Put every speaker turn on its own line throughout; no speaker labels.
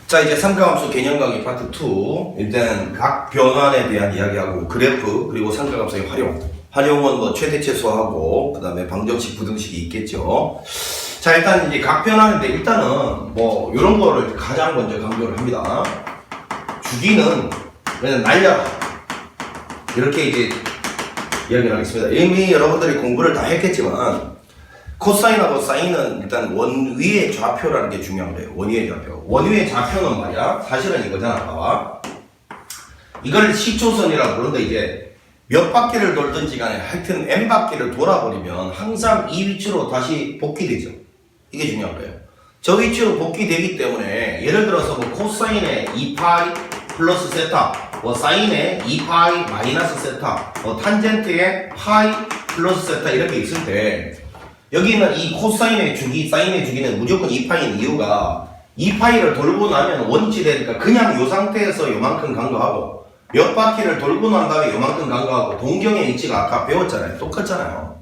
자, 이제 삼각함수 개념 강의 파트 2. 일단 각 변환에 대한 이야기하고 그래프 그리고 삼각함수의 활용은 뭐 최대최소하고 그 다음에 방정식 부등식이 있겠죠. 자, 일단 이제 각 변환인데 일단은 뭐 이런 거를 가장 먼저 강조를 합니다. 주기는 그냥 날려라 이렇게 이제 이야기를 하겠습니다. 이미 여러분들이 공부를 다 했겠지만 코사인하고 사인은 일단 원위의 좌표라는 게 중요한 거예요. 원위의 좌표. 원위의 좌표는 말이야. 사실은 이거잖아. 봐봐. 이걸 시초선이라고 부르는데 이제 몇 바퀴를 돌든지 간에 하여튼 n 바퀴를 돌아버리면 항상 이 위치로 다시 복귀되죠. 이게 중요한 거예요. 저 위치로 복귀되기 때문에 예를 들어서 뭐 코사인의 2파이 플러스 세타, 뭐 사인의 2파이 마이너스 세타, 뭐 탄젠트의 파이 플러스 세타 이렇게 있을 때 여기는 이 코사인의 주기, 사인의 주기는 무조건 2파이인 이유가 2파이를 돌고 나면 원위치 되니까 그냥 이 상태에서 요만큼 간거하고 몇 바퀴를 돌고 난 다음에 요만큼 간거하고 동경의 위치가 아까 배웠잖아요. 똑같잖아요.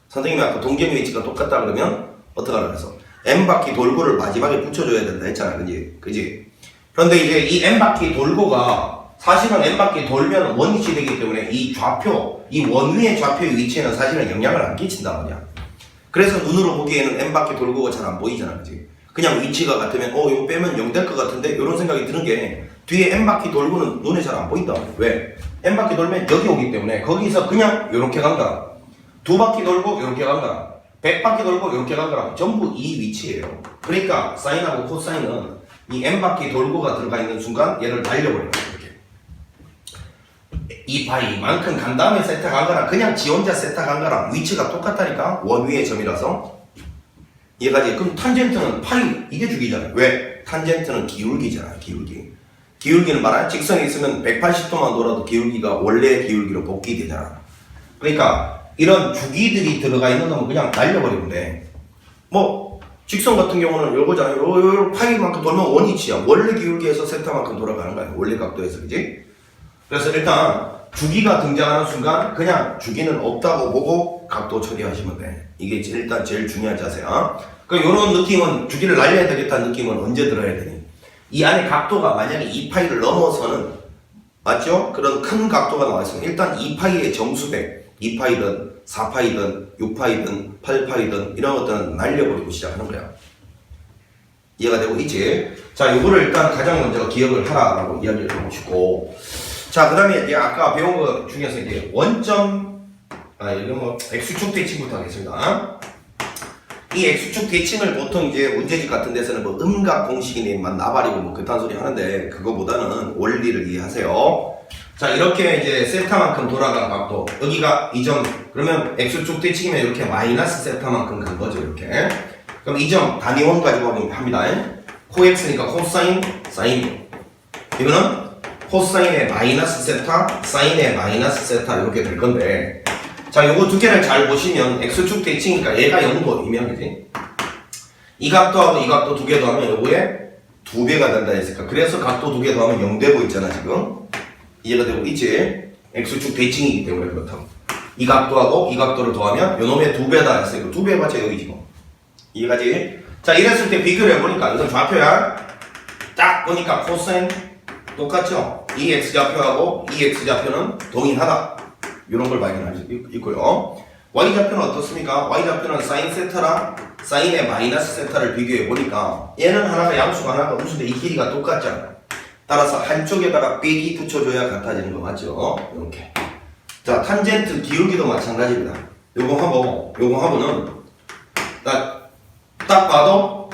선생님이 아까 동경의 위치가 똑같다 그러면 어떡하라 그래서 n바퀴 돌고를 마지막에 붙여줘야 된다 했잖아요. 그지? 그런데 이제 이 n바퀴 돌고가 사실은 n바퀴 돌면 원위치 되기 때문에 이 좌표, 이 원위의 좌표의 위치에는 사실은 영향을 안 끼친단 말이야. 그래서 눈으로 보기에는 n바퀴 돌고가 잘 안 보이잖아. 그지? 그냥 위치가 같으면 이거 빼면 0 될 것 같은데 이런 생각이 드는 게 뒤에 n바퀴 돌고는 눈에 잘 안 보인다. 왜? n바퀴 돌면 여기 오기 때문에 거기서 그냥 이렇게 간다. 2바퀴 돌고 이렇게 간다. 100바퀴 돌고 이렇게 간다. 전부 이 위치예요. 그러니까 사인하고 코사인은 이 n바퀴 돌고가 들어가 있는 순간 얘를 날려버려요. 이렇게 2파이만큼 간 다음에 세타 간 거랑 그냥 지 혼자 세타 간 거랑 위치가 똑같다니까. 원위의 점이라서 얘가지. 그럼 탄젠트는 파이 이게 주기잖아요. 왜? 탄젠트는 기울기잖아요. 기울기는 말하는 직선이 있으면 180도만 돌아도 기울기가 원래 기울기로 복귀되잖아. 그러니까 이런 주기들이 들어가 있는 놈은 그냥 날려버리면 돼. 뭐 직선 같은 경우는 요거잖아요. 요 파이만큼 돌면 원위치야. 원래 기울기에서 세타만큼 돌아가는 거야. 원래 각도에서. 그지? 그래서 일단 주기가 등장하는 순간 그냥 주기는 없다고 보고 각도 처리하시면 돼. 이게 일단 제일 중요한 자세야. 그러니까 요런 느낌은 주기를 날려야 되겠다는 느낌은 언제 들어야 되니? 이 안에 각도가 만약에 2파이를 넘어서는 맞죠? 그런 큰 각도가 나와 있으면 일단 2파이의 정수백 2파이든 4파이든 6파이든 8파이든 이런 것들은 날려버리고 시작하는 거야. 이해가 되고 있지? 자, 요거를 일단 가장 먼저 기억을 하라라고 이야기를 해보시고, 자, 그 다음에 이제 아까 배운 거 중에서 이제 원점, 이거 뭐 x축 대칭부터 하겠습니다. 이 x축 대칭을 보통 이제 문제집 같은 데서는 뭐 음각 공식이네만 나발이고 뭐 그딴 소리 하는데 그거보다는 원리를 이해하세요. 자, 이렇게 이제 세타만큼 돌아간 각도, 여기가 이 점, 그러면 x축 대칭이면 이렇게 마이너스 세타만큼 간 거죠. 이렇게. 그럼 이 점 단위원 가지고 합니다. 코x니까 코사인, 사인. 이거는 코사인의 마이너스 세타, 사인의 마이너스 세타 이렇게 될 건데, 자, 요거 두 개를 잘 보시면 x축 대칭이니까 얘가 0도이면 그지? 이 각도하고 이 각도 두 개 더하면 요거에 2배가 된다 했으니까 그래서 각도 두 개 더하면 0 되고 있잖아 지금. 이해가 되고 있지? x축 대칭이기 때문에 그렇다고. 이 각도하고 이 각도를 더하면 요놈의 2배다 했으니까 2배 맞죠 여기 지금. 이해가지? 자, 이랬을 때 비교를 해보니까 이건 좌표야. 딱 보니까 코사인 똑같죠? 이 x좌표하고 이 x좌표는 동일하다. 이런 걸 발견할 수 있고요. y좌표는 어떻습니까? y좌표는 사인 세타랑 사인의 마이너스 세타를 비교해 보니까 얘는 하나가 양수가 하나가 음수인데 이 길이가 똑같잖아. 따라서 한쪽에다가 빼기 붙여줘야 같아지는 거 맞죠? 이렇게. 자, 탄젠트 기울기도 마찬가지입니다. 요거 하고는 딱 봐도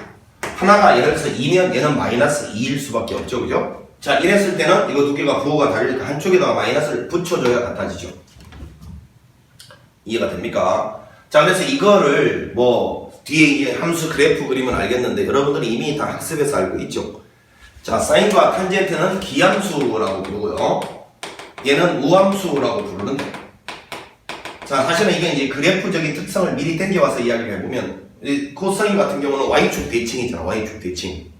하나가 예를 들어서 2면 얘는 마이너스 2일 수밖에 없죠. 그죠? 자, 이랬을 때는 이거 두 개가 부호가 다르니까 한쪽에다가 마이너스를 붙여줘야 같아지죠. 이해가 됩니까? 자, 그래서 이거를 뭐 뒤에 이제 함수 그래프 그리면 알겠는데 여러분들이 이미 다 학습해서 알고 있죠. 자, 사인과 탄젠트는 기함수라고 부르고요. 얘는 우함수라고 부르는데, 자, 사실은 이게 이제 그래프적인 특성을 미리 땡겨와서 이야기를 해보면 코사인 같은 경우는 y축 대칭이잖아. y축 대칭.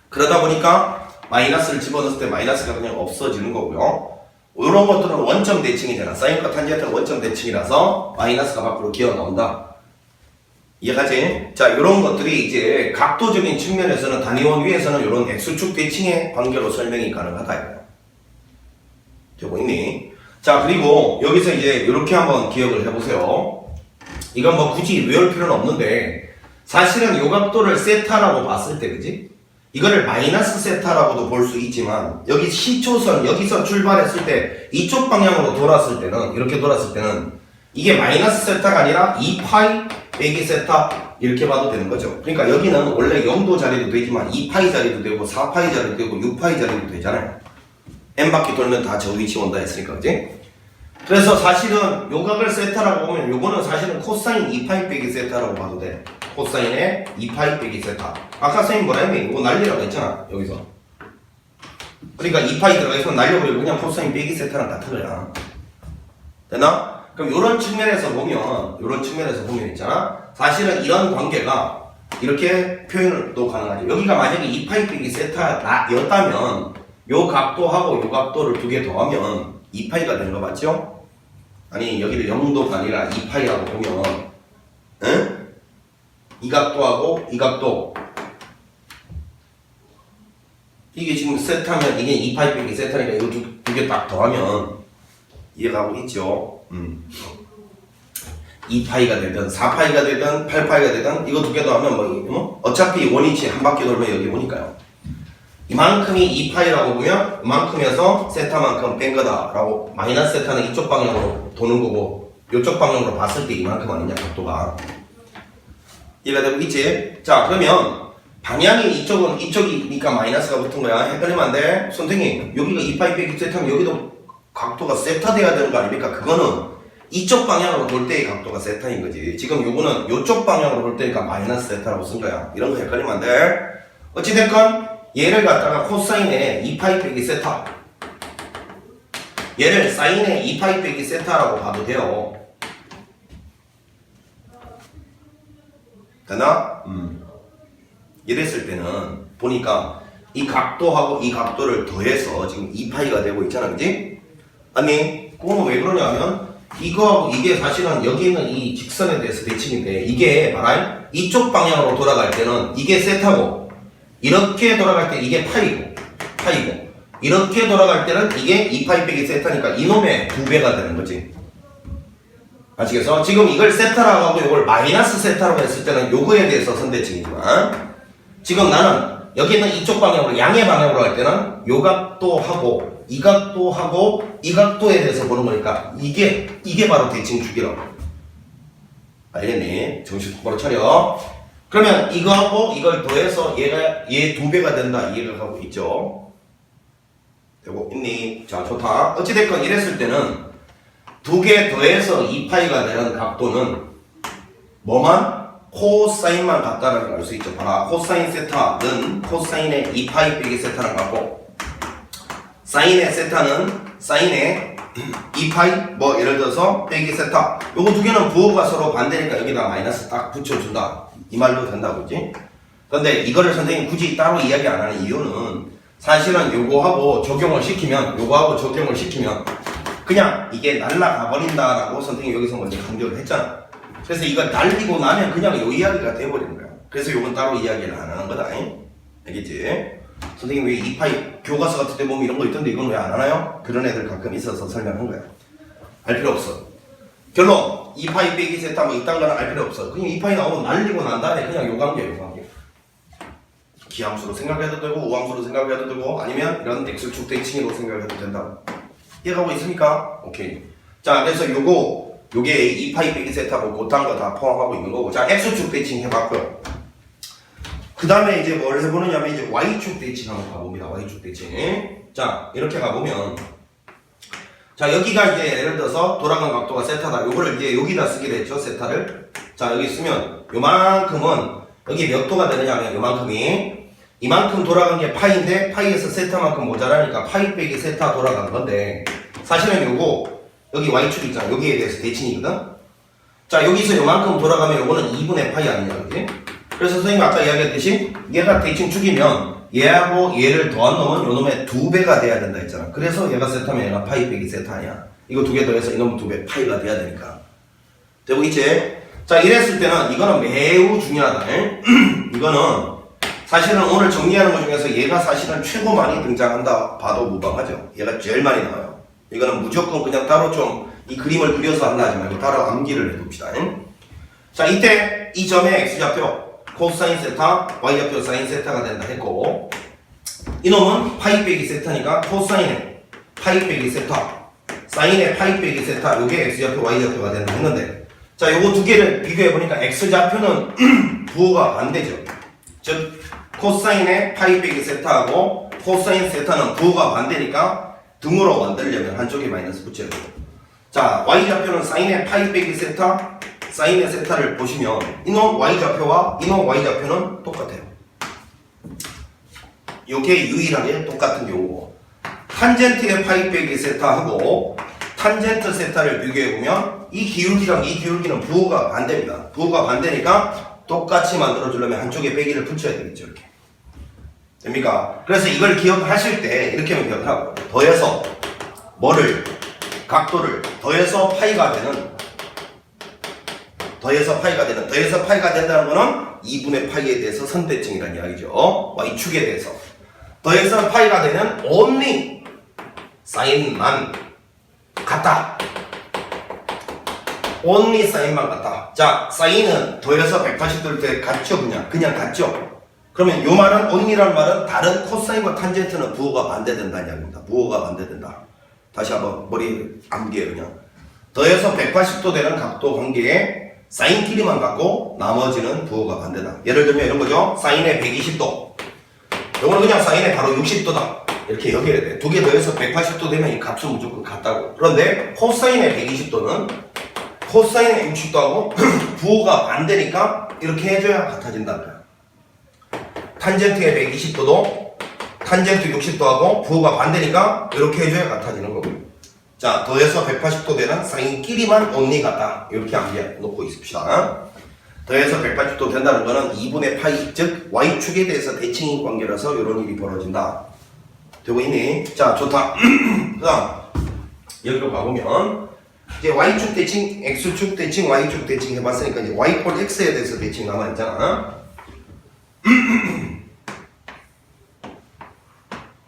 그러다 보니까 마이너스를 집어넣었을 때 마이너스가 그냥 없어지는 거고요. 이런 것들은 원점 대칭이잖아. 사인과 탄젠트는 원점 대칭이라서 마이너스가 밖으로 기어 나온다. 이해가지? 자, 이런 것들이 이제 각도적인 측면에서는 단위원 위에서는 이런 X축 대칭의 관계로 설명이 가능하다. 되고 있니? 자, 그리고 여기서 이제 이렇게 한번 기억을 해보세요. 이건 뭐 굳이 외울 필요는 없는데, 사실은 요 각도를 세타라고 봤을 때, 그지? 이거를 마이너스 세타라고도 볼 수 있지만, 여기 시초선, 여기서 출발했을 때, 이쪽 방향으로 돌았을 때는, 이렇게 돌았을 때는, 이게 마이너스 세타가 아니라 2파이 빼기 세타, 이렇게 봐도 되는 거죠. 그러니까 여기는 원래 0도 자리도 되지만, 2파이 자리도 되고, 4파이 자리도 되고, 6파이 자리도 되잖아요. n바퀴 돌면 다 저 위치 온다 했으니까, 그지? 그래서 사실은 요각을 세타라고 보면 요거는 사실은 코사인 2파이 빼기 세타라고 봐도 돼. 코사인의 2파이 빼기 세타. 아까 선생님 뭐라 했니? 이거 날리라고 했잖아, 여기서. 그러니까 2파이 들어가 있으면 날려버리고 그냥 코사인 빼기 세타랑 같은 거야. 됐나? 그럼 요런 측면에서 보면 있잖아. 사실은 이런 관계가 이렇게 표현을 또 가능하죠. 여기가 만약에 2파이 빼기 세타였다면 요 각도하고 요 각도를 두 개 더하면 2파이가 되는 거 맞죠? 아니 여기를 0도가 아니라 2파이라고 보면 응? 이 각도하고 이 각도 이게 지금 세타면 이게 2파이 빼기 세타니까 이거 두 개 딱 더하면 이해가고 있죠? 2파이가 되든 4파이가 되든 8파이가 되든 이거 두 개 더하면 뭐 어차피 원위치 한 바퀴 돌면 여기 오니까요. 이만큼이 2파이라고 보면 이만큼에서 세타만큼 뺀 거다라고 마이너스 세타는 이쪽 방향으로 도는 거고 이쪽 방향으로 봤을 때 이만큼 아니냐 각도가 이해가 되고 있지? 자 그러면 방향이 이쪽이니까 마이너스가 붙은 거야. 헷갈리면 안 돼. 선생님 여기가 2파이 빼기 세타면 여기도 각도가 세타 돼야 되는 거 아닙니까? 그거는 이쪽 방향으로 돌 때의 각도가 세타인 거지. 지금 요거는 이쪽 방향으로 돌 때니까 마이너스 세타라고 쓴 거야. 이런 거 헷갈리면 안 돼. 어찌됐건 얘를 갖다가 코사인의 2파이 빼기 세타 얘를 사인의 2파이 빼기 세타라고 봐도 돼요. 되나? 이랬을 때는 보니까 이 각도하고 이 각도를 더해서 지금 2파이가 되고 있잖아, 그지? 아니 그거는 왜 그러냐면 이거하고 이게 사실은 여기 있는 이 직선에 대해서 대칭인데 이게 봐라 이쪽 방향으로 돌아갈 때는 이게 세타고 이렇게 돌아갈 때 이게 파이고 이렇게 돌아갈 때는 이게 2파이 빼기 세타니까 이놈의 2배가 되는 거지. 아시겠어? 지금 이걸 세타라고 하고 이걸 마이너스 세타라고 했을 때는 요거에 대해서 선대칭이지만 지금 나는 여기 있는 이쪽 방향으로 양의 방향으로 할 때는 요 각도하고 이 각도하고 이 각도에 대해서 보는 거니까 이게 바로 대칭축이라고. 알겠니? 정신 똑바로 차려. 그러면 이거하고 이걸 더해서 얘 2배가 된다 이해가 가고 있죠? 되고 있니? 자 좋다. 어찌됐건 이랬을 때는 2개 더해서 2파이가 되는 각도는 뭐만? 코사인만 같다는 걸 알 수 있죠. 봐라 코사인 세타는 코사인의 2파이 빼기 세타랑 같고 사인의 세타는 사인의 2파이 뭐 예를 들어서 빼기 세타 요거 두 개는 부호가 서로 반대니까 여기다 마이너스 딱 붙여준다 이 말도 된다고 그지? 근데 이거를 선생님 굳이 따로 이야기 안 하는 이유는 사실은 요거하고 적용을 시키면 그냥 이게 날라가 버린다라고 선생님이 여기서 먼저 강조를 했잖아. 그래서 이거 날리고 나면 그냥 요 이야기가 돼버리는 거야. 그래서 요건 따로 이야기를 안 하는 거다. 알겠지? 선생님 왜 2파이 교과서 같은 데 보면 이런 거 있던데 이건 왜 안 하나요? 그런 애들 가끔 있어서 설명한 거야. 알 필요 없어. 결론 2파이 빼기 세타 뭐 이딴 거는 알 필요 없어. 그냥 2파이 나오면 날리고 난 다음에 그냥 요 관계. 기함수로 생각해도 되고 우함수로 생각해도 되고 아니면 이런 X축 대칭으로 생각해도 된다. 이해가고 있습니까? 오케이. 자 그래서 요게 2파이 빼기 세타고 그딴 거 다 포함하고 있는 거고. 자 X축 대칭 해봤고요. 그 다음에 이제 뭘 해보느냐면 이제 Y축 대칭 한번 가봅니다. Y축 대칭. 자 이렇게 가보면 자 여기가 이제 예를 들어서 돌아간 각도가 세타다. 요거를 이제 여기다 쓰기로 했죠. 세타를. 자 여기 쓰면 요만큼은 여기 몇 도가 되느냐면 요만큼이 이만큼 돌아간 게 파이인데 파이에서 세타만큼 모자라니까 파이 빼기 세타 돌아간 건데 사실은 요거 여기 Y축 있잖아. 여기에 대해서 대칭이거든. 자 여기서 요만큼 돌아가면 요거는 2분의 파이 아니냐 그지? 그래서 선생님 아까 이야기했듯이 얘가 대칭축이면 얘하고 얘를 더한 놈은 요놈의 2배가 돼야 된다 했잖아. 그래서 얘가 세타면 얘가 파이 빼기 세타 아니야. 이거 두 개 더해서 이놈 2배 파이가 돼야 되니까. 되고 있지? 자, 이랬을 때는 이거는 매우 중요하다. 이거는 사실은 오늘 정리하는 것 중에서 얘가 사실은 최고 많이 등장한다 봐도 무방하죠. 얘가 제일 많이 나와요. 이거는 무조건 그냥 따로 좀 이 그림을 그려서 한다 하지 말고 따로 암기를 해둡시다. 자, 이때 이 점의 x좌표 코사인 세타, y좌표 사인 세타가 된다 했고, 이놈은 파이 빼기 세타니까 코사인의 파이 빼기 세타, 사인의 파이 빼기 세타, 요게 x좌표 y좌표가 된다 했는데, 자, 요거 두 개를 비교해보니까 x좌표는 부호가 반대죠. 즉 코사인의 파이 빼기 세타하고 코사인 세타는 부호가 반대니까 등으로 만들려면 한쪽에 마이너스 붙여야 돼요. 자, y좌표는 사인의 파이 빼기 세타, 사인의 세타를 보시면 이놈 y좌표와 이놈 y좌표는 똑같아요. 요게 유일하게 똑같은 경우고, 탄젠트의 파이 빼기 세타하고 탄젠트 세타를 비교해보면 이 기울기랑 이 기울기는 부호가 반대입니다. 부호가 반대니까 똑같이 만들어주려면 한쪽에 빼기를 붙여야 되겠죠. 이렇게 됩니까? 그래서 이걸 기억하실 때 이렇게만 기억을 하고, 더해서 뭐를? 각도를 더해서 파이가 되는, 더해서 파이가 된다는 거는 2분의 파이에 대해서 선대칭이라는 이야기죠. y축에 대해서 더해서 파이가 되는 only 사인만 같다. only 사인만 같다. 자, 사인은 더해서 180도 될 때 같죠? 그냥 같죠? 그러면 요 말은 only라는 말은 다른 코사인과 탄젠트는 부호가 반대된다는 이야기입니다. 부호가 반대된다. 다시 한번 머리 암기해. 그냥 더해서 180도 되는 각도 관계에 사인끼리만 갖고 나머지는 부호가 반대다. 예를 들면 이런 거죠. 사인의 120도, 요거는 그냥 사인의 바로 60도다 이렇게 여겨야 돼. 두 개 더해서 180도 되면 이 값은 무조건 같다고. 그런데 코사인의 120도는 코사인의 60도하고 부호가 반대니까 이렇게 해줘야 같아진다는 거야. 탄젠트의 120도도 탄젠트 60도하고 부호가 반대니까 이렇게 해줘야 같아지는 거고. 자, 더해서 180도 되는 사인끼리만 only 같다. 이렇게 암기해 놓고 있읍시다. 더해서 180도 된다는 거는 2분의 파이, 즉 y축에 대해서 대칭인 관계라서 이런 일이 벌어진다. 되고 있니? 자, 좋다. 그 다음 여기로 가보면 이제 y축 대칭, x축 대칭, y축 대칭 해봤으니까 이제 y 꼴 x에 대해서 대칭 남아있잖아.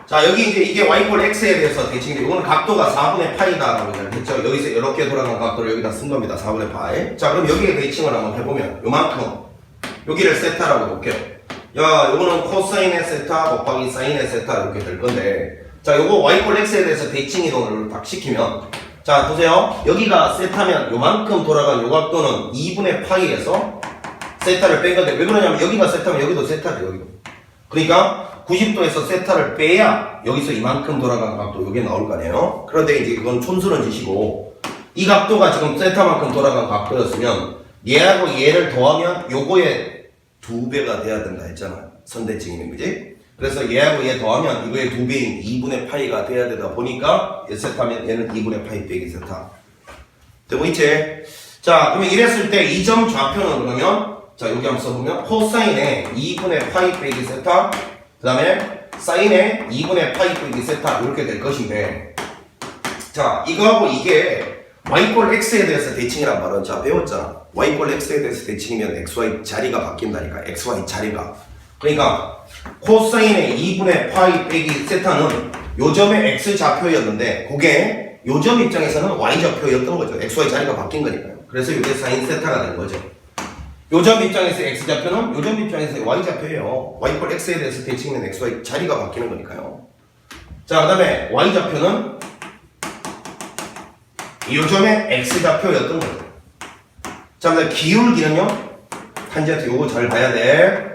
자, 여기 이제 이게 y꼴 x에 대해서 대칭인데, 이거는 각도가 4분의 파이다라고 했죠. 여기서 이렇게 돌아간 각도를 여기다 쓴 겁니다. 4분의 파이. 자, 그럼 여기에 대칭을 한번 해보면 요만큼 여기를 세타라고 볼게요. 야, 요거는 코사인의 세타 곱하기 사인의 세타 이렇게 될 건데, 자, 요거 y꼴 x에 대해서 대칭 이동을 딱 시키면, 자, 보세요. 여기가 세타면 요만큼 돌아간 요 각도는 2분의 파이에서 세타를 뺀 건데, 왜 그러냐면 여기가 세타면 여기도 세타죠. 여기도. 그러니까 90도에서 세타를 빼야 여기서 이만큼 돌아간 각도 요게 나올 거 아니에요. 그런데 이제 그건 촌스러운 짓이고, 이 각도가 지금 세타만큼 돌아간 각도였으면 얘하고 얘를 더하면 요거의 2배가 돼야 된다 했잖아. 선대칭이면, 그지? 그래서 얘하고 얘 더하면 이거의 2배인 2분의 파이가 돼야 되다 보니까 얘 세타면 얘는 2분의 파이 빼기 세타 되고 있지? 자, 그러면 이랬을 때 이 점 좌표는 그러면, 자, 여기 한번 써보면 코사인의 2분의 파이 빼기 세타, 그 다음에 사인의 2분의 파이 빼기 세타 이렇게 될 것인데, 자, 이거하고 이게 y꼴 x에 대해서 대칭이란 말은 자 배웠잖아. y꼴 x에 대해서 대칭이면 xy 자리가 바뀐다니까. xy 자리가. 그러니까 코사인의 2분의 파이 빼기 세타는 요점의 x좌표였는데 그게 요점 입장에서는 y좌표였던 거죠. xy 자리가 바뀐 거니까요. 그래서 이게 사인 세타가 된 거죠. 요점 입장에서 x좌표는 요점 입장에서 y좌표예요. y꼴 x에 대해서 대칭이면 xy 자리가 바뀌는 거니까요. 자, 그 다음에 y좌표는 요점의 x좌표였던 거죠. 자, 그 다음에 기울기는요, 탄젠트 요거 잘 봐야 돼.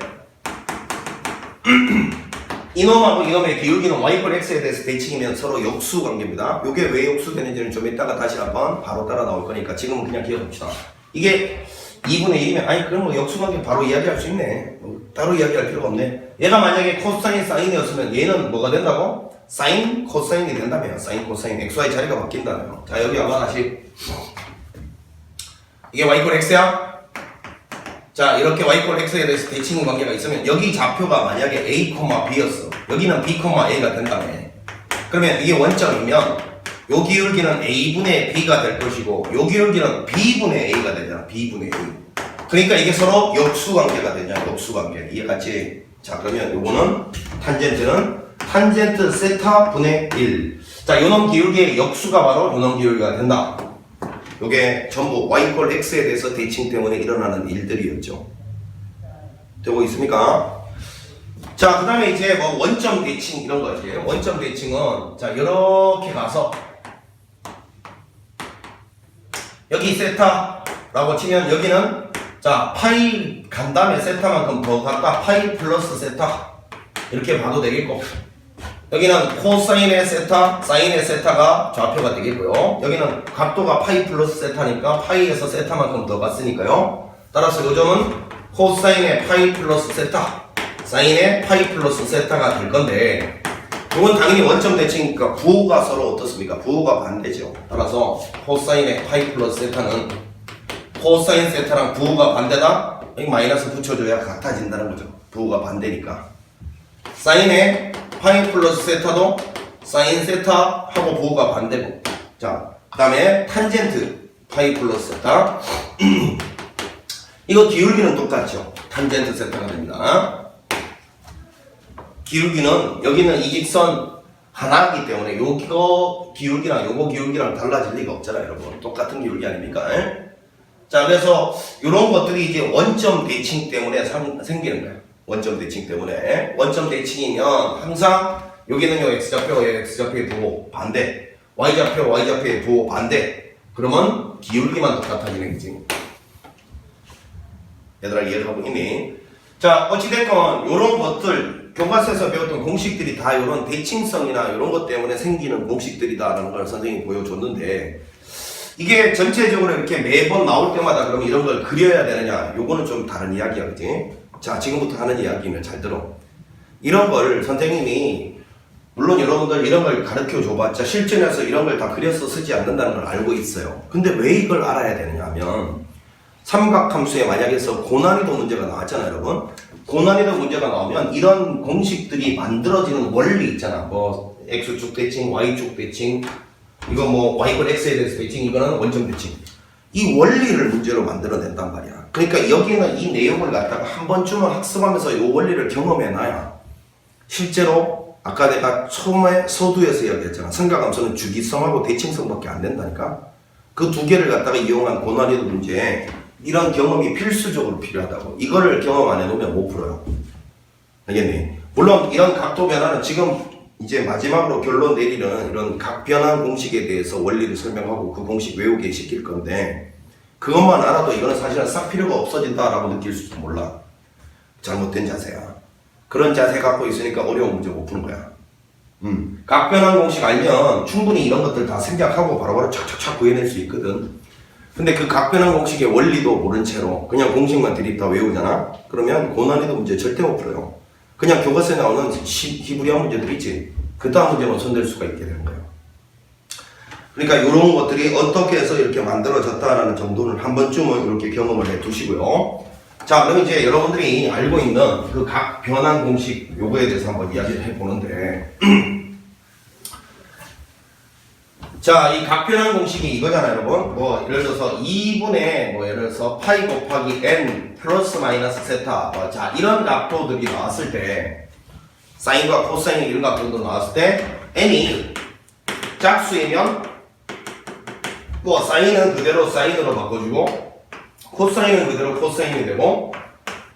이놈하고 이놈의 기울기는 y꼴 x에 대해서 대칭이면 서로 역수 관계입니다. 요게 왜 역수 되는지는 좀 이따가 다시 한번 바로 따라 나올 거니까 지금은 그냥 기억합시다. 이게 2분의 1이면 아니 그럼 뭐 역수관계 바로 이야기할 수 있네. 따로 이야기할 필요가 없네. 얘가 만약에 코사인 사인이었으면 얘는 뭐가 된다고? 사인 코사인이 된다며. 사인 코사인 xy 자리가 바뀐다며. 자, 여기 한번 다시 이게 y꼴 x야? 자, 이렇게 y꼴 x에 대해서 대칭 관계가 있으면 여기 좌표가 만약에 a, b였어. 여기는 b, a가 된다며. 그러면 이게 원점이면 요 기울기는 a분의 b가 될 것이고 요 기울기는 b분의 a가 되잖아. b분의 a. 그러니까 이게 서로 역수관계가 되냐, 역수관계. 이해갔지? 자, 그러면 요거는 탄젠트는 탄젠트 세타 분의 1. 자, 요놈 기울기의 역수가 바로 요놈 기울기가 된다. 요게 전부 y = x에 대해서 대칭 때문에 일어나는 일들이었죠. 되고 있습니까? 자, 그 다음에 이제 뭐 원점 대칭 이런 거지. 원점 대칭은 자, 이렇게 가서 여기 세타라고 치면 여기는 자, 파이 간 다음에 세타만큼 더 갔다 파이 플러스 세타 이렇게 봐도 되겠고, 여기는 코사인의 세타, 사인의 세타가 좌표가 되겠고요. 여기는 각도가 파이 플러스 세타니까 파이에서 세타만큼 더 갔으니까요. 따라서 요점은 코사인의 파이 플러스 세타, 사인의 파이 플러스 세타가 될 건데, 이건 당연히 원점 대칭이니까 부호가 서로 어떻습니까? 부호가 반대죠. 따라서 코사인의 파이 플러스 세타는 코사인 세타랑 부호가 반대다? 여기 마이너스 붙여줘야 같아진다는 거죠. 부호가 반대니까. 사인의 파이 플러스 세타도 사인 세타하고 부호가 반대고. 자, 그 다음에 탄젠트 파이 플러스 세타. 이거 기울기는 똑같죠. 탄젠트 세타가 됩니다. 기울기는 여기는 이직선 하나이기 때문에 요거 기울기랑 요거 기울기랑 달라질 리가 없잖아요, 여러분. 똑같은 기울기 아닙니까? 자, 그래서 이런 것들이 이제 원점 대칭 때문에 생기는 거예요. 원점 대칭 때문에. 원점 대칭이면 항상 여기는 요 x좌표, x좌표의 부호 반대, y좌표, y좌표의 부호 반대. 그러면 기울기만 똑같아지는 거지. 얘들아, 이해하고 있니? 자, 어찌됐건 요런 것들 교과서에서 배웠던 공식들이 다 이런 대칭성이나 이런 것 때문에 생기는 공식들이다라는 걸 선생님이 보여줬는데, 이게 전체적으로 이렇게 매번 나올 때마다 그러면 이런 걸 그려야 되느냐? 요거는 좀 다른 이야기야, 그지? 자, 지금부터 하는 이야기면 잘 들어. 이런 걸 선생님이, 물론 여러분들 이런 걸 가르쳐 줘봤자 실전에서 이런 걸 다 그려서 쓰지 않는다는 걸 알고 있어요. 근데 왜 이걸 알아야 되느냐 하면, 삼각함수에 만약에서 고난이도 문제가 나왔잖아요, 여러분. 고난이도 문제가 나오면 이런 공식들이 만들어지는 원리 있잖아. 뭐 x축 대칭, y축 대칭, 이거 뭐 y = x에 대해서 대칭, 이거는 원점 대칭. 이 원리를 문제로 만들어낸단 말이야. 그러니까 여기는 이 내용을 갖다가 한 번쯤은 학습하면서 이 원리를 경험해놔야 실제로 아까 내가 처음에 서두에서 이야기했잖아. 삼각함수는 주기성하고 대칭성밖에 안 된다니까. 그 두 개를 갖다가 이용한 고난이도 문제에 이런 경험이 필수적으로 필요하다고. 이거를 경험 안 해놓으면 못 풀어요. 알겠니? 물론 이런 각도 변화는 지금 이제 마지막으로 결론 내리는 이런 각 변환 공식에 대해서 원리를 설명하고 그 공식 외우게 시킬 건데, 그것만 알아도 이거는 사실은 싹 필요가 없어진다라고 느낄 수도 몰라. 잘못된 자세야. 그런 자세 갖고 있으니까 어려운 문제 못 푸는 거야. 각 변환 공식 알면 충분히 이런 것들 다 생략하고 바로바로 착착착 구해낼 수 있거든. 근데 그 각 변환 공식의 원리도 모른 채로 그냥 공식만 들이다 외우잖아? 그러면 고난이도 문제 절대 못 풀어요. 그냥 교과서에 나오는 히브리어 문제들 있지? 그 다음 문제만 손댈 수가 있게 되는 거예요. 그러니까 이런 것들이 어떻게 해서 이렇게 만들어졌다라는 정도는 한 번쯤은 이렇게 경험을 해 두시고요. 자, 그럼 이제 여러분들이 알고 있는 그 각 변환 공식 요거에 대해서 한번 이야기를 해보는데, 자, 이 각 변환 공식이 이거잖아요, 여러분. 뭐 예를 들어서 2분의 뭐 예를 들어서 파이 곱하기 n 플러스 마이너스 세타, 자, 이런 각도들이 나왔을 때, 사인과 코사인 이런 각도들 나왔을 때 n이 짝수이면 뭐 사인은 그대로 사인으로 바꿔주고 코사인은 그대로 코사인이 되고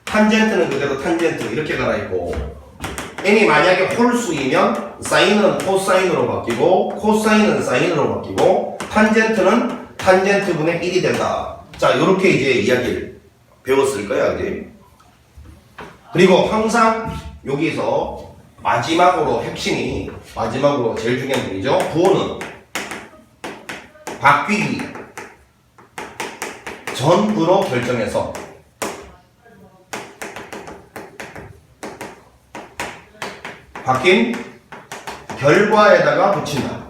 탄젠트는 그대로 탄젠트 이렇게 갈아있고, n이 만약에 홀수이면 사인은 코사인으로 바뀌고 코사인은 사인으로 바뀌고 탄젠트는 탄젠트분의 1이 된다. 자, 요렇게 이제 이야기를 배웠을 거야, 그지? 그리고 항상 여기서 마지막으로 핵심이, 마지막으로 제일 중요한 부분이죠. 부호는 바뀌기 전으로 결정해서 바뀐 결과에다가 붙인다.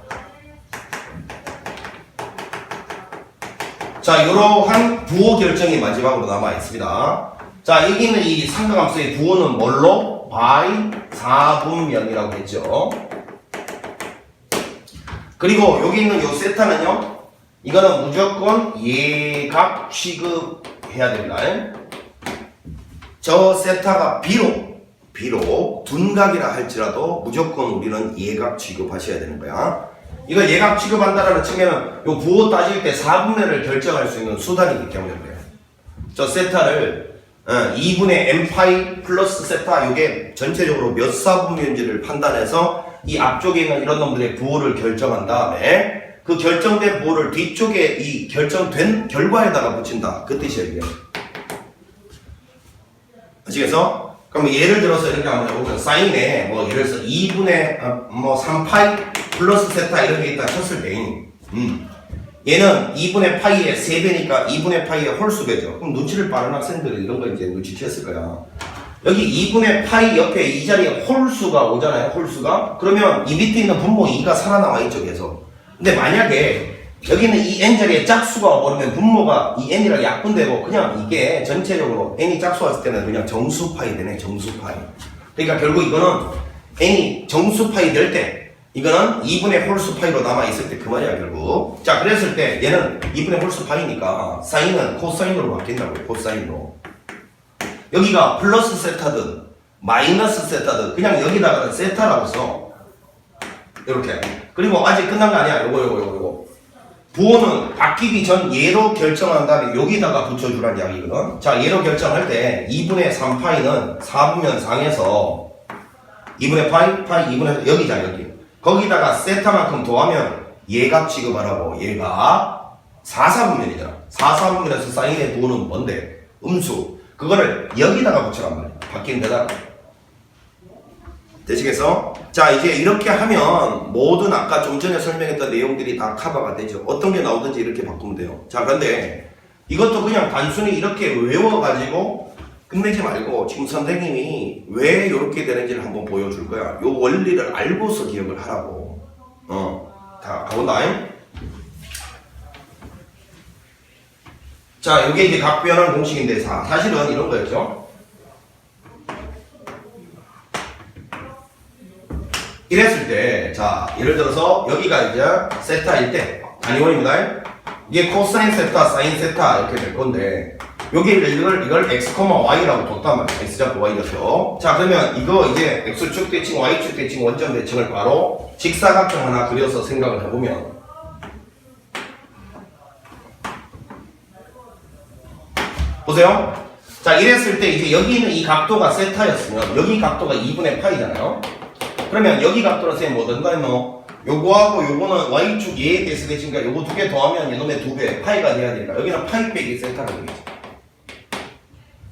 자, 이러한 부호 결정이 마지막으로 남아 있습니다. 자, 여기 있는 이 삼각함수의 부호는 뭘로? by 4분면이라고 했죠. 그리고 여기 있는 이 세타는요, 이거는 무조건 예각 취급 해야 됩니다. 저 세타가 비록 둔각이라 할지라도 무조건 우리는 예각 취급하셔야 되는 거야. 이걸 예각 취급한다라는 측면은 요 부호 따질 때 4분면을 결정할 수 있는 수단이기 때문에 그래요. 저 세타를 2분의 n파이 플러스 세타 요게 전체적으로 몇 4분면인지를 판단해서 이 앞쪽에 있는 이런 놈들의 부호를 결정한 다음에 그 결정된 부호를 뒤쪽에 이 결정된 결과에다가 붙인다. 그 뜻이에요. 아시겠어? 그럼 예를 들어서 이렇게 한번 해보면 사인에 뭐 예를 들어서 2분의 3파이 플러스 세타 이렇게 있다 쳤을 때 얘는 2분의 파이의 3배니까 2분의 파이의 홀수배죠. 그럼 눈치를 빠른 학생들은 이런 거 이제 눈치챘을 거야. 여기 2분의 파이 옆에 이 자리에 홀수가 오잖아요. 홀수가. 그러면 이 밑에 있는 분모 2가 살아남아 있죠. 계속. 근데 만약에 여기 있는 이 n자리에 짝수가 와버리면 분모가 이 n이랑 약분되고 그냥 이게 전체적으로 n이 짝수 왔을 때는 그냥 정수파이 되네. 정수파이. 그러니까 결국 이거는 n이 정수파이 될 때 이거는 2분의 홀수파이로 남아있을 때 그 말이야 결국. 자 그랬을 때 얘는 2분의 홀수파이니까 사인은 코사인으로 바뀐다고요. 코사인으로. 여기가 플러스 세타든 마이너스 세타든 그냥 여기다가는 세타라고 써. 이렇게. 그리고 아직 끝난 거 아니야. 요거. 부호는 바뀌기 전 얘로 결정한 다음에 여기다가 붙여주라는 이야기거든. 자 얘로 결정할 때 2분의 3파이는 4분면 상에서 2분의 파이 2분의 여기잖아 여기. 거기다가 세타만큼 더하면 예각 취급하라고. 얘가 4사분면이잖아. 4사분면에서 사인의 부호는 뭔데? 음수. 그거를 여기다가 붙여란 말이야. 바뀐 데다가. 되시겠어? 자 이제 이렇게 하면 모든 아까 좀 전에 설명했던 내용들이 다 커버가 되죠. 어떤 게 나오든지 이렇게 바꾸면 돼요. 자 그런데 이것도 그냥 단순히 이렇게 외워가지고 끝내지 말고 지금 선생님이 왜 이렇게 되는지를 한번 보여줄 거야. 요 원리를 알고서 기억을 하라고. 다 가본다. 자 이게 이제 각변환 공식인데 사실은 이런 거였죠. 이랬을 때, 자, 예를 들어서 여기가 이제 세타일 때, 단위원입니다. 이게 코사인 세타, 사인 세타 이렇게 될 건데, 여기를 이걸 x, y라고 뒀단 말이야. x 잡고 y 뒀죠. 자, 그러면 이거 이제 x축 대칭, y축 대칭, 원점 대칭을 바로 직사각형 하나 그려서 생각을 해보면, 보세요. 자, 이랬을 때 이제 여기 있는 이 각도가 세타였으면, 여기 각도가 2분의 파이잖아요. 그러면 여기 각도로 쌤 뭐 된다면 요거하고 요거는 y축 얘에 대해서 되니까 요거 두 개 더하면 이놈의 2배 파이가 돼야 되니까 여기는 파이 빼기 세타가 되겠죠.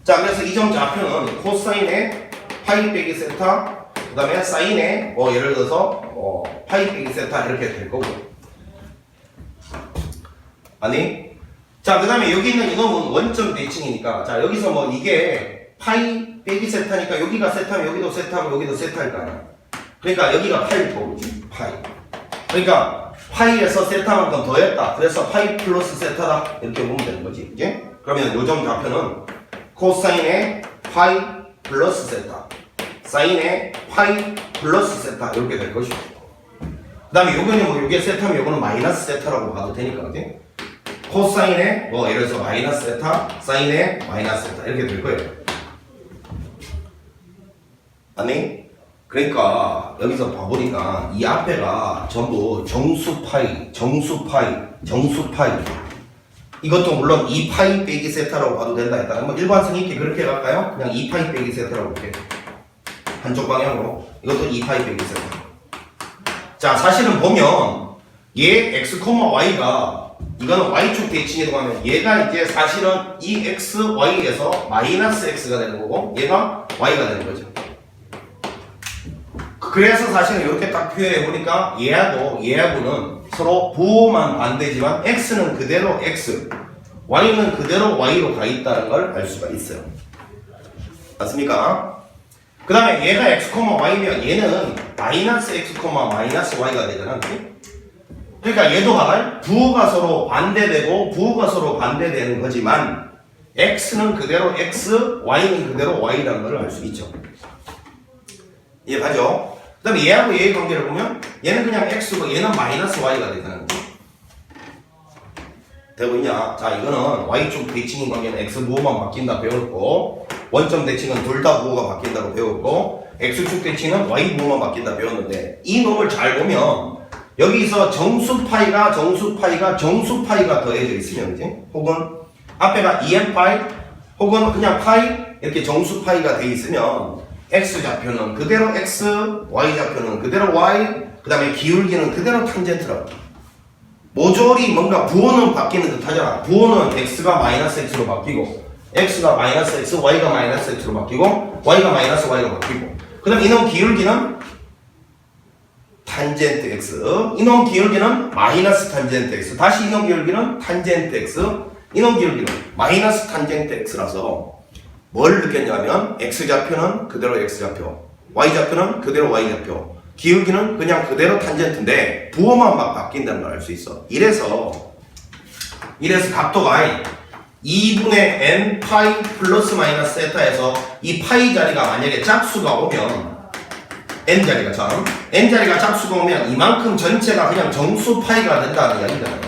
자 그래서 이 점 좌표는 코사인의 파이 빼기 세타 그 다음에 사인의 예를 들어서 파이 빼기 세타 이렇게 될 거고. 아니 자 그 다음에 여기 있는 이놈은 원점 대칭이니까 자 여기서 뭐 이게 파이 빼기 세타니까 여기가 세타면 여기도 세타고 여기도 세타일 거 아니야. 그러니까 여기가 파이일 거지. 파이. 그러니까 파이에서 세타만큼 더했다. 그래서 파이 플러스 세타다. 이렇게 보면 되는 거지. 이제 그러면 요점 좌표는 코사인의 파이 플러스 세타, 사인의 파이 플러스 세타 이렇게 될 것이고. 그 다음에 요거는 뭐 요게 세타면 요거는 마이너스 세타라고 봐도 되니까 그지? 코사인의 예를 들어서 마이너스 세타, 사인의 마이너스 세타 이렇게 될 거예요. 아니? 그러니까 여기서 봐보니까 이 앞에가 전부 정수파이 이것도 물론 2파이 빼기 세타라고 봐도 된다 했다. 뭐 일관성 있게 그렇게 갈까요? 그냥 2파이 빼기 세타라고 볼게. 한쪽 방향으로 이것도 2파이 빼기 세타. 자 사실은 보면 얘 x, y가 이거는 y축 대칭이라고 하면 얘가 이제 사실은 이 x, y에서 마이너스 x가 되는 거고 얘가 y가 되는 거죠. 그래서 사실은 이렇게 딱 표현해 보니까 얘하고는 서로 부호만 반대지만 x는 그대로 x, y는 그대로 y로 가 있다는 걸 알 수가 있어요. 맞습니까? 그 다음에 얘가 x, y면 얘는 마이너스 x, 마이너스 y가 되잖아. 그러니까 얘도 봐봐. 부호가 서로 반대되고 부호가 서로 반대되는 거지만 x는 그대로 x, y는 그대로 y라는 걸 알 수 있죠. 이해가죠? 그 다음에 얘하고 얘의 관계를 보면 얘는 그냥 x고 얘는 마이너스 y가 되잖아요. 되고 있냐? 자, 이거는 y축 대칭인 관계는 x 부호만 바뀐다 배웠고, 원점 대칭은 둘 다 부호가 바뀐다고 배웠고, x축 대칭은 y 부호만 바뀐다 배웠는데, 이 놈을 잘 보면 여기서 정수 파이가 더해져 있으면, 그지? 혹은 앞에가 2n파이 혹은 그냥 파이 이렇게 정수 파이가 돼 있으면 x 좌표는 그대로 x, y 좌표는 그대로 y, 그 다음에 기울기는 그대로 탄젠트라고. 모조리 뭔가 부호는 바뀌는 듯 하잖아. 부호는 x가 마이너스 x로 바뀌고, x가 마이너스 x, y가 마이너스 x로 바뀌고, y가 마이너스 y로 바뀌고, 그 다음 이놈 기울기는 탄젠트 x, 이놈 기울기는 마이너스 탄젠트 x, 다시 이놈 기울기는 탄젠트 x, 이놈 기울기는 마이너스 탄젠트 x라서 뭘 느꼈냐면 x 좌표는 그대로 x 좌표, y 좌표는 그대로 y 좌표, 기울기는 그냥 그대로 탄젠트인데 부호만 막 바뀐다는 걸 알 수 있어. 이래서 각도가 2분의 n 파이 플러스 마이너스 세타에서 이 파이 자리가 만약에 짝수가 오면 n 자리가 짝수가 오면 이만큼 전체가 그냥 정수 파이가 된다는 이야기잖아.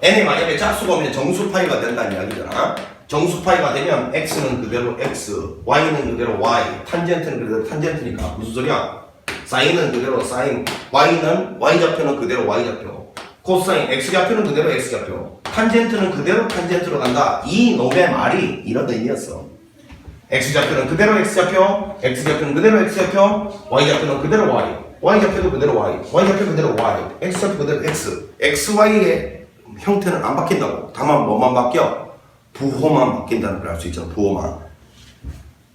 n이 만약에 짝수가 오면 정수 파이가 된다는 이야기잖아. 정수 파이가 되면 x는 그대로 x, y는 그대로 y, 탄젠트는 그대로 탄젠트니까 무슨 소리야? 사인은 그대로 사인, y는 y 좌표는 그대로 y 좌표, 코사인 x 좌표는 그대로 x 좌표, 탄젠트는 그대로 탄젠트로 간다. 이 놈의 말이 이런 의미였어. x 좌표는 그대로 x 좌표, x 좌표는 그대로 x 좌표, y 좌표는 그대로 y, y 좌표도 그대로 y, y 좌표 그대로 y, x 좌표 그대로 x, x, y의 형태는 안 바뀐다고. 다만 뭐만 바뀌어? 부호만 바뀐다는 걸 알 수 있잖아. 부호만.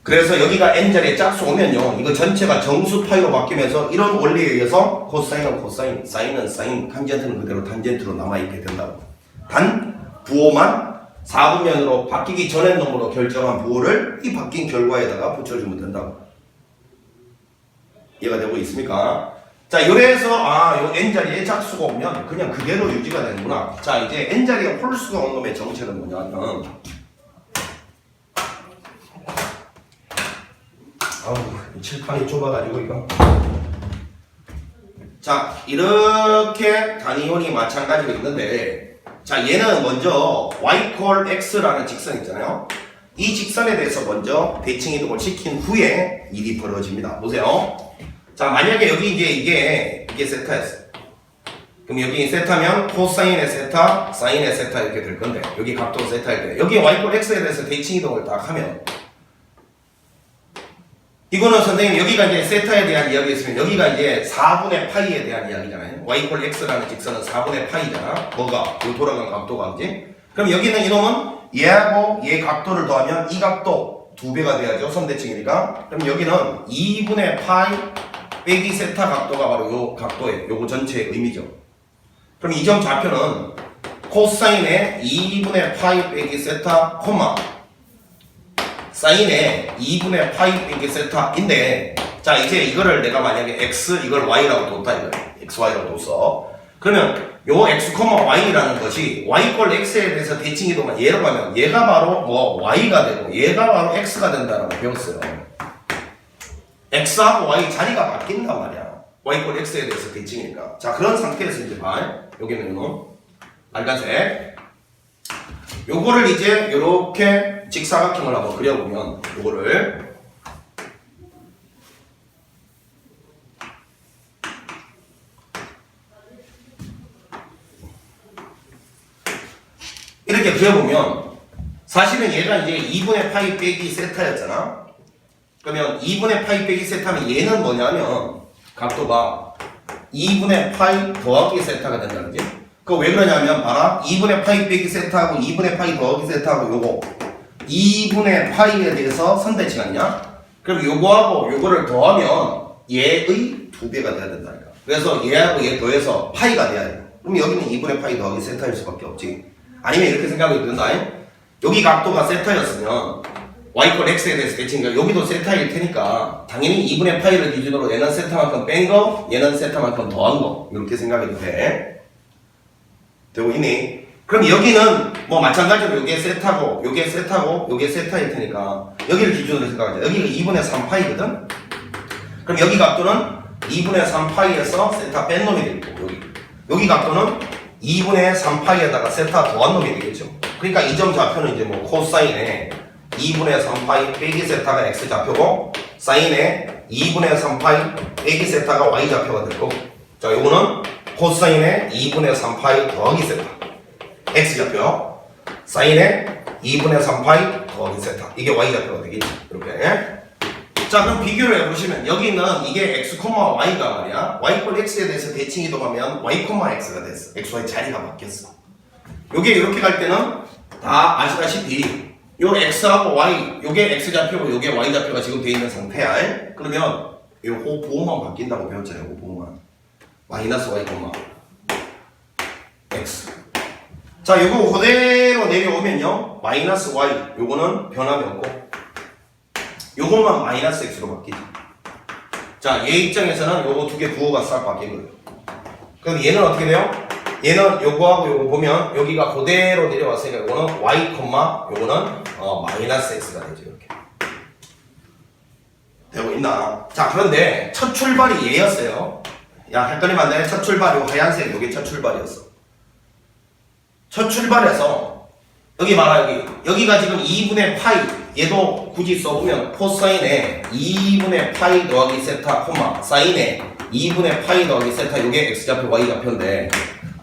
그래서 여기가 n자리에 짝수 오면요, 이거 전체가 정수 파이로 바뀌면서 이런 원리에 의해서 코사인은 코사인, 사인은 사인, 탄젠트는 그대로 탄젠트로 남아있게 된다고. 단 부호만 4분면으로 바뀌기 전의 놈으로 결정한 부호를 이 바뀐 결과에다가 붙여주면 된다고. 이해가 되고 있습니까? 자, 요래서 요 n자리에 짝수가 오면 그냥 그대로 유지가 되는구나. 자, 이제 n자리에 홀수가 온 놈의 정체는 뭐냐면, 칠판이 좁아가지고 이거. 자, 이렇게 단위원이 마찬가지로 있는데, 자, 얘는 먼저 y 콜 x라는 직선 있잖아요. 이 직선에 대해서 먼저 대칭 이동을 시킨 후에 일이 벌어집니다. 보세요. 자, 만약에 여기 이제 이게 세타였어. 그럼 여기 세타면 코사인의 세타, 사인의 세타 이렇게 될 건데, 여기 각도 세타일 때 여기 y 콜 x에 대해서 대칭 이동을 딱 하면, 이거는 선생님 여기가 이제 세타에 대한 이야기였으면 여기가 이제 4분의 파이에 대한 이야기잖아요. y 콜 x라는 직선은 4분의 파이잖아. 뭐가? 요 돌아간 각도가 그지? 그럼 여기는 이놈은 얘하고 얘 각도를 더하면 이 각도 2배가 돼야죠. 선대칭이니까. 그럼 여기는 2분의 파이 빼기 세타 각도가 바로 요 각도예요. 요거 전체의 의미죠. 그럼 이 점 좌표는 코사인의 2분의 파이 빼기 세타 콤마 사인의 2분의 파이 빼기 세타인데, 자, 이제 이거를 내가 만약에 x 이걸 y라고 뒀다 이거예요. xy라고 뒀어. 그러면 요 x, y라는 것이 y 꼴 x에 대해서 대칭 이동만 얘로 가면 얘가 바로 뭐 y가 되고 얘가 바로 x가 된다라고 배웠어요. x하고 y 자리가 바뀐단 말이야. y 꼴 x에 대해서 대칭이니까. 자, 그런 상태에서 이제 여기는 요 빨간색, 요거를 이제 요렇게 직사각형을 한번 그려보면, 요거를 이렇게 그려보면 사실은 얘가 이제 2분의 파이 빼기 세타였잖아. 그러면 2분의 파이 빼기 세타면 얘는 뭐냐면 각도가 2분의 파이 더하기 세타가 된다는 거지. 그거 왜 그러냐면 봐라, 2분의 파이 빼기 세타하고 2분의 파이 더하기 세타하고 요거 2분의 파이에 대해서 선대칭 아니냐? 그럼 요거하고 요거를 더하면 얘의 2배가 돼야 된다니까. 그래서 얘하고 얘 더해서 파이가 돼야 돼. 그럼 여기는 2분의 파이 더하기 세타일 수밖에 없지. 아니면 이렇게 생각해도 된다. 여기 각도가 세타였으면 y 콜 x에 대해서 대칭이니까 여기도 세타일 테니까 당연히 2분의 파이를 기준으로 얘는 세타만큼 뺀 거, 얘는 세타만큼 더한 거, 이렇게 생각해도 돼. 되고 있니? 그럼 여기는 뭐 마찬가지로 요게 세타고 요게 세타고 요게 세타일 테니까 여기를 기준으로 생각하자. 여기가 2분의 3파이거든? 그럼 여기 각도는 2분의 3파이에서 세타 뺀 놈이 되고, 여기 각도는 2분의 3파이에다가 세타 더한 놈이 되겠죠. 그러니까 이 점 좌표는 이제 뭐 코사인에 2분의 3파이 빼기 세타가 x 좌표고 사인에 2분의 3파이 빼기 세타가 y 좌표가 될 거고 자 요거는 코사인에 2분의 3파이 더하기 세타 x 좌표 사인에 2분의 3파이 더하기 세타 이게 y 좌표가 되겠죠. 이렇게 자 그럼 비교를 해보시면 여기는 이게 x, y가 말이야 y 꼴 x에 대해서 대칭 이동하면 y, x가 됐어. xy 자리가 바뀌었어. 요게 이렇게 갈 때는 다 아시다시피 요 x하고 y 요게 x 좌표고 요게 y 좌표가 지금 돼 있는 상태야. 그러면 요 보호만 바뀐다고 배웠잖아요. 요 보호만 마이너스 y, x 자 요거 그대로 내려오면요 마이너스 y 요거는 변함이 없고 요것만 마이너스 x로 바뀌죠. 자, 얘 입장에서는 요거 두 개 부호가 싹 바뀐 거예요. 그럼 얘는 어떻게 돼요? 얘는 요거하고 요거 보면 여기가 그대로 내려왔으니까 요거는 y, 요거는 마이너스 x가 되죠. 이렇게. 되고 있나? 자, 그런데 첫 출발이 얘였어요. 야, 헷갈리면 안 돼. 첫 출발, 요 하얀색, 요게 첫 출발이었어. 첫 출발에서 여기 봐라, 여기가 지금 2분의 파이 얘도 굳이 써보면 코사인에 2분의 파이 더하기 세타 콤마 사인에 2분의 파이 더하기 세타 요게 x좌표 y좌표인데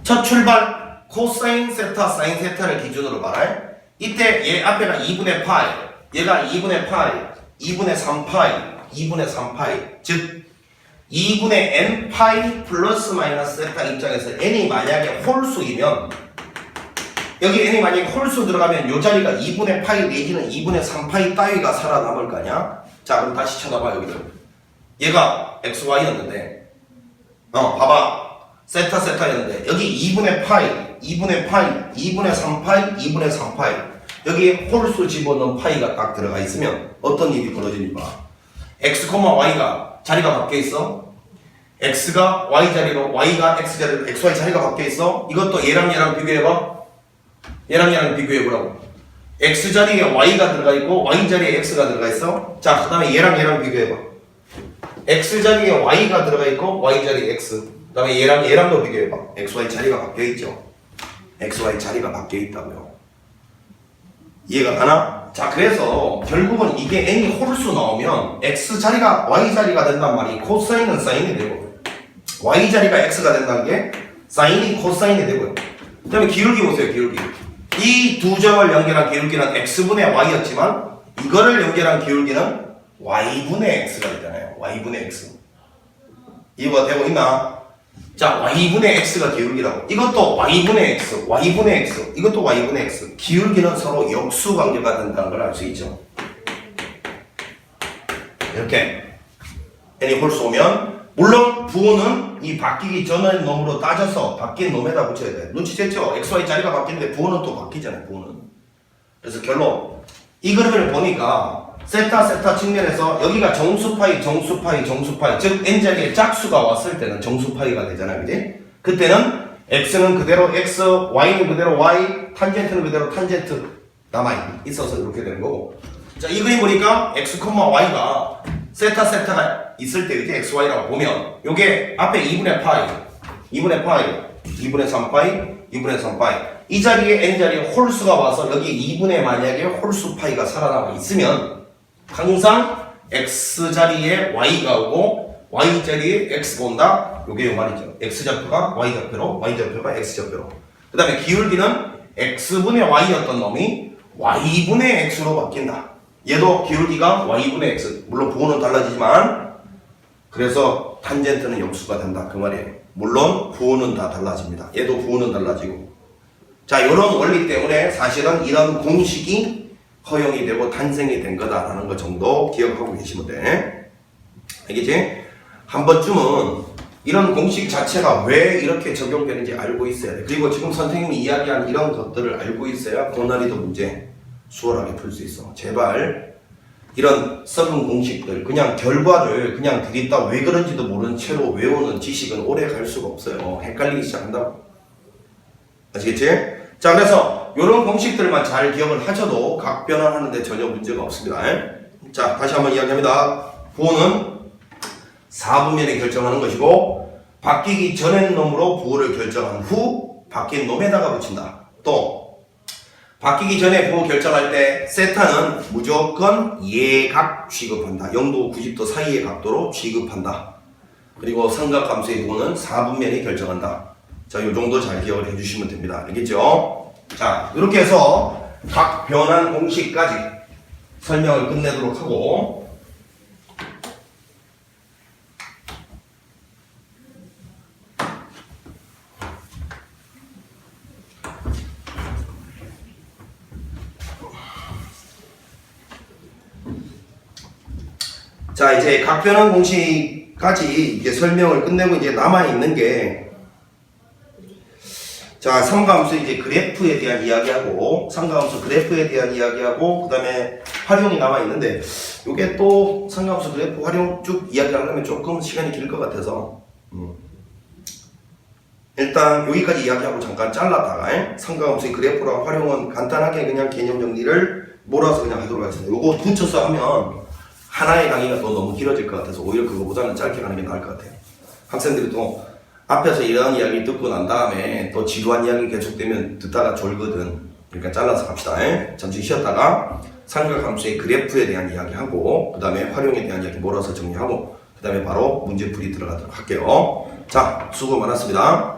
첫 출발 코사인 세타 사인 세타를 기준으로 말해 이때 얘 앞에가 2분의 파이 얘가 2분의 파이 2분의 3파이 2분의 3파이 즉 2분의 n 파이 플러스 마이너스 세타 입장에서 n이 만약에 홀수이면 여기 n이 만약에 홀수 들어가면 요 자리가 2분의 파이 내지는 2분의 3파이 따위가 살아남을 거 아니야? 자 그럼 다시 쳐다봐 여기를 얘가 xy였는데 봐봐 세타였는데 여기 2분의 파이 2분의 파이 2분의 3파이 2분의 3파이 여기에 홀수 집어넣은 파이가 딱 들어가 있으면 어떤 일이 벌어지니 봐 x, y가 자리가 바뀌어 있어 x가 y 자리로 y가 x 자리로 xy 자리가 바뀌어 있어 이것도 얘랑 비교해봐 얘랑 비교해보라고. x 자리에 y가 들어가 있고 y 자리에 x가 들어가 있어. 자, 그 다음에 얘랑 비교해봐. x 자리에 y가 들어가 있고 y 자리에 x. 그 다음에 얘랑도 비교해봐. xy 자리가 바뀌어있죠. xy 자리가 바뀌어있다고요. 이해가 가나? 자, 그래서 결국은 이게 n이 홀수 나오면 x 자리가 y 자리가 된단 말이 코사인은 사인이 되고 y 자리가 x가 된다는 게 사인이 코사인이 되고요. 그 다음에 기울기 보세요. 기울기. 이 두 점을 연결한 기울기는 x분의 y였지만 이거를 연결한 기울기는 y분의 x가 되잖아요. y분의 x. 이해가 되고 있나? 자, y분의 x가 기울기라고. 이것도 y분의 x, y분의 x. 이것도 y분의 x. 기울기는 서로 역수관계가 된다는 걸 알 수 있죠. 이렇게 n이 홀수 오면 물론 부호는 이 바뀌기 전의 놈으로 따져서 바뀐 놈에다 붙여야 돼. 눈치챘죠? xy 자리가 바뀌는데 부호는 또 바뀌잖아요. 부호는. 그래서 결론 이 그림을 보니까 세타 측면에서 여기가 정수파이 즉 n자리에 짝수가 왔을 때는 정수파이가 되잖아요. 그지? 그때는 x는 그대로 x, y는 그대로 y, 탄젠트는 그대로 탄젠트 남아있어서 이렇게 되는 거고 자, 이 그림 보니까 x, y가 세타가 있을 때 이제 xy라고 보면 요게 앞에 2분의 파이 2분의 3파이 2분의 3파이 이 자리에 n자리에 홀수가 와서 여기 2분의 만약에 홀수 파이가 살아남아 있으면 항상 x자리에 y가 오고 y자리에 x가 온다 요게 요 말이죠. x좌표가 y좌표로 y좌표가 x좌표로 그 다음에 기울기는 x분의 y였던 놈이 y분의 x로 바뀐다. 얘도 기울기가 y분의 x 물론 부호는 달라지지만 그래서 탄젠트는 역수가 된다 그 말이에요. 물론 부호는 다 달라집니다. 얘도 부호는 달라지고 자 이런 원리 때문에 사실은 이런 공식이 허용이 되고 탄생이 된 거다라는 것 정도 기억하고 계시면 돼. 알겠지? 한 번쯤은 이런 공식 자체가 왜 이렇게 적용되는지 알고 있어야 돼. 그리고 지금 선생님이 이야기한 이런 것들을 알고 있어야 고난이도 문제 수월하게 풀 수 있어. 제발 이런 썩은 공식들 그냥 결과를 그냥 들이다 왜 그런지도 모르는 채로 외우는 지식은 오래 갈 수가 없어요. 헷갈리기 시작한다고. 아시겠지? 자 그래서 이런 공식들만 잘 기억을 하셔도 각 변환하는데 전혀 문제가 없습니다. 자 다시 한번 이야기합니다. 부호는 4분면에 결정하는 것이고 바뀌기 전의 놈으로 부호를 결정한 후 바뀐 놈에다가 붙인다. 또 바뀌기 전에 부호 결정할 때 세타는 무조건 예각 취급한다. 0도 90도 사이의 각도로 취급한다. 그리고 삼각함수의 부호는 4분면이 결정한다. 자, 요 정도 잘 기억을 해주시면 됩니다. 알겠죠? 자, 이렇게 해서 각 변환 공식까지 설명을 끝내도록 하고, 자, 이제 각 변환 공식까지 이제 설명을 끝내고 이제 남아있는 게, 자, 삼가함수 이제 그래프에 대한 이야기하고, 삼가함수 그래프에 대한 이야기하고, 그 다음에 활용이 남아있는데, 요게 또 삼가함수 그래프 활용 쭉 이야기하려면 조금 시간이 길 것 같아서, 일단 여기까지 이야기하고 잠깐 잘랐다가, 삼가함수의 그래프랑 활용은 간단하게 그냥 개념 정리를 몰아서 그냥 하도록 하겠습니다. 요거 붙여서 하면, 하나의 강의가 또 너무 길어질 것 같아서 오히려 그거보다는 짧게 가는 게 나을 것 같아요. 학생들이 또 앞에서 이런 이야기 듣고 난 다음에 또 지루한 이야기 계속되면 듣다가 졸거든. 그러니까 잘라서 갑시다. 잠시 쉬었다가 삼각함수의 그래프에 대한 이야기하고 그 다음에 활용에 대한 이야기 몰아서 정리하고 그 다음에 바로 문제풀이 들어가도록 할게요. 자, 수고 많았습니다.